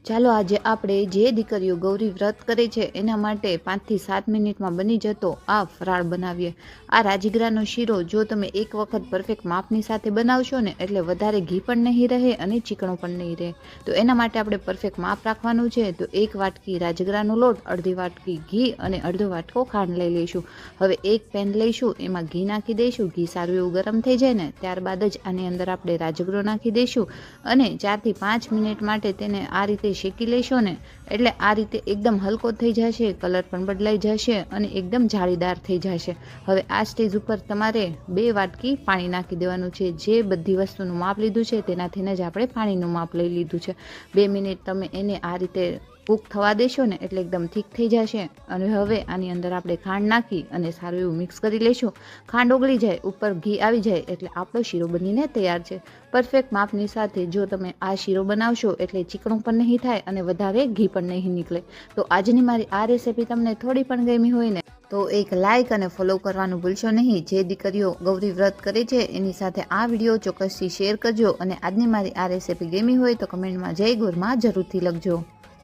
ચાલો આજે આપણે જે દીકરીઓ ગૌરી વ્રત કરે છે એના માટે 5 થી 7 મિનિટમાં બની જતો આ ફરાળ બનાવીએ। આ રાજગરાનો શીરો જો તમે એક વખત પરફેક્ટ માપની સાથે બનાવશો ને એટલે વધારે ઘી પણ નહીં રહે અને ચીકણો પણ નહીં રહે। તો એના માટે આપણે પરફેક્ટ માપ રાખવાનું છે। તો 1 વાટકી રાજગરાનો લોટ, અડધી વાટકી ઘી અને અડધો વાટકો ખાંડ લઈ લઈશું। હવે એક પેન લઈશું, એમાં ઘી નાખી દઈશું। ઘી સારું એવું ગરમ થઈ જાય ને ત્યારબાદ જ આની અંદર આપણે રાજગરો નાખી દઈશું અને 4 થી 5 મિનિટ માટે તેને આ રીતે શેકી લેશો ને એટલે આ રીતે એકદમ હલકો થઈ જશે, કલર પણ બદલાઈ જશે અને એકદમ જાળીદાર થઈ જશે। હવે આ સ્ટેજ ઉપર તમારે 2 વાટકી પાણી નાખી દેવાનું છે। જે બધી વસ્તુનું માપ લીધું છે તેનાથી જ આપણે પાણીનું માપ લઈ લીધું છે। 2 મિનિટ તમે એને આ રીતે કૂક થવા દેશો ને એટલે એકદમ ઠીક થઈ જશે। અને હવે આની અંદર આપણે ખાંડ નાખી અને સારું એવું મિક્સ કરી લઈશું। ખાંડ ઓગળી જાય, ઉપર ઘી આવી જાય એટલે આપણો શીરો બનીને તૈયાર છે। પરફેક્ટ માપની સાથે જો તમે આ શીરો બનાવશો એટલે ચીકણું પણ નહીં થાય અને વધારે ઘી પણ નહીં નીકળે। તો આજની મારી આ રેસીપી તમને થોડી પણ ગમી હોય ને તો એક લાઇક અને ફોલો કરવાનું ભૂલશો નહીં। જે દીકરીઓ ગૌરી વ્રત કરે છે એની સાથે આ વિડીયો ચોક્કસથી શેર કરજો અને આજની મારી આ રેસીપી ગમી હોય તો કમેન્ટમાં જય ગોરમાં જરૂરથી લખજો।